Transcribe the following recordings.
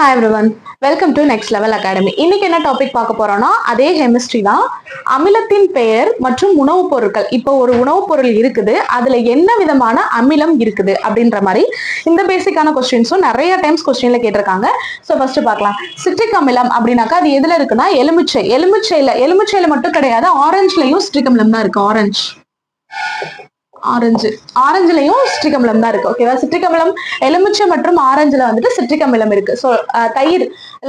Hi everyone, welcome to Next Level Academy. இன்னைக்கு என்ன topic பார்க்க போறோம்னா அதே கெமிஸ்ட்ரி தான். அமிலத்தின் பெயர் மற்றும் உணவுப் பொருட்கள். இப்போ ஒரு உணவுப் பொருள் இருக்குது, அதுல என்ன விதமான அமிலம் இருக்குது அப்படின்ற மாதிரி இந்த பேசிக்கான கொஸ்டின்ஸும் நிறைய டைம்ஸ் கொஸ்டின்ல கேட்டிருக்காங்க. ஸோ ஃபர்ஸ்ட் பார்க்கலாம். சிட்ரிக் அமிலம் அப்படின்னாக்கா அது எதுல இருக்குன்னா எலுமிச்சையில மட்டும் கிடையாது, ஆரஞ்சுலயும் சிட்ரிக் அமிலம் தான் இருக்கு. ஆரஞ்சுலயும் சிட்ரிக் அமிலம் தான் இருக்கு. ஓகேவா? சிட்ரிக் அமிலம் எலுமிச்சை மற்றும் ஆரஞ்சுல வந்துட்டு சிட்ரிக் அமிலம் இருக்கு. சோ தயிர்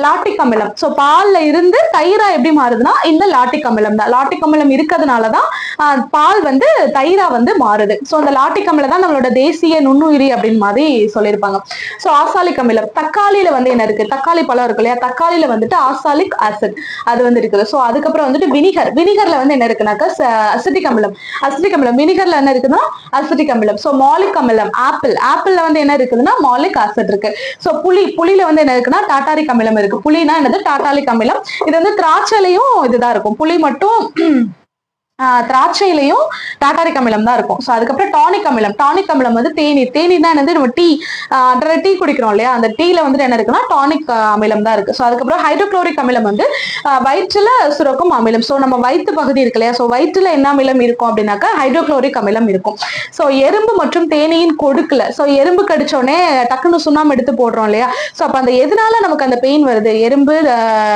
லாட்டிக் அமிலம். சோ பால்ல இருந்து தயிரா எப்படி மாறுதுன்னா இந்த லாட்டிக் அமிலம் தான். லாட்டிக் அமிலம் இருக்கிறதுனாலதான் பால் வந்து தயிரா வந்து மாறுது. சோ அந்த லாட்டிக் அமிலம் தான் நம்மளோட தேசிய நுண்ணுயிரி அப்படின்னு மாதிரி சொல்லியிருப்பாங்க. சோ ஆசாலிக் அமிலம், தக்காளியில வந்து என்ன இருக்கு, தக்காளி பழம் இருக்கு இல்லையா, தக்காளியில வந்துட்டு ஆசாலிக் ஆசிட் அது வந்து இருக்குது. சோ அதுக்கப்புறம் வந்துட்டு வினிகர்ல வந்து என்ன இருக்குனாக்கா அசிட்டிக் அமிலம். வினிகர்ல என்ன இருக்குன்னா அசிட்டிக் அமிலம். சோ மாலிக் அமிலம், ஆப்பிள்ல வந்து என்ன இருக்குதுன்னா மாலிக் ஆசிட் இருக்கு. சோ புளியில வந்து என்ன இருக்குன்னா டாட்டாரிக் அமிலம் இருக்கு. புளினா என்னது, டாட்டாலிக் அமிலம். இது வந்து திராட்சையிலையும் இதுதான் இருக்கும். புளி மட்டும் திராட்சையிலையும் டாட்டாரிக் அமிலம் தான் இருக்கும். ஸோ அதுக்கப்புறம் டானிக் அமிலம் வந்து தேநீர் தான் என்னது, நம்ம டீ குடிக்கிறோம் இல்லையா, அந்த டீல வந்து என்ன இருக்குன்னா டானிக் அமிலம் தான் இருக்கு. ஸோ அதுக்கப்புறம் ஹைட்ரோக்ளோரிக் அமிலம் வந்து வயிற்றுல சுரக்கும் அமிலம். ஸோ நம்ம வயிற்று பகுதி இருக்கு இல்லையா, ஸோ வயிற்றுல என்ன அமிலம் இருக்கும் அப்படின்னாக்கா ஹைட்ரோக்ளோரிக் அமிலம் இருக்கும். ஸோ எறும்பு மற்றும் தேனீயின் கொடுக்கல. ஸோ எறும்பு கடிச்சோடனே டக்குன்னு சுண்ணாம்பு எடுத்து போடுறோம் இல்லையா, ஸோ அப்ப அந்த எதனால நமக்கு அந்த பெயின் வருது, எறும்பு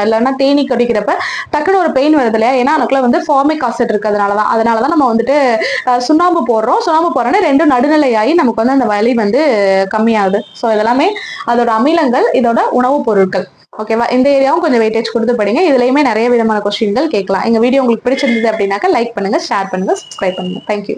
இல்லைன்னா தேனி கடிக்கிறப்ப டக்குன்னு ஒரு பெயின் வருது இல்லையா, ஏன்னா அதுக்குள்ள வந்து ஃபார்மிக் ஆசிட் இருக்கு. அதனாலதான் நம்ம வந்துட்டு சுண்ணாம்பு போடுறோன்னே ரெண்டும் நடுநிலையாகி நமக்கு வந்து அந்த வலி வந்து கம்மியாகுது. ஸோ இதெல்லாமே அதோட அமிலங்கள், இதோட உணவுப் பொருட்கள். ஓகேவா? இந்த ஏரியாவும் கொஞ்சம் வெயிட்டேஜ் கொடுத்து படிங்க. இதுலயுமே நிறைய விதமான கொஸ்டின்கள் கேட்கலாம். எங்க வீடியோ உங்களுக்கு பிடிச்சிருந்தது அப்படின்னாக்கா லைக் பண்ணுங்க, ஷேர் பண்ணுங்க, சப்ஸ்கிரைப் பண்ணுங்க. தேங்க்யூ.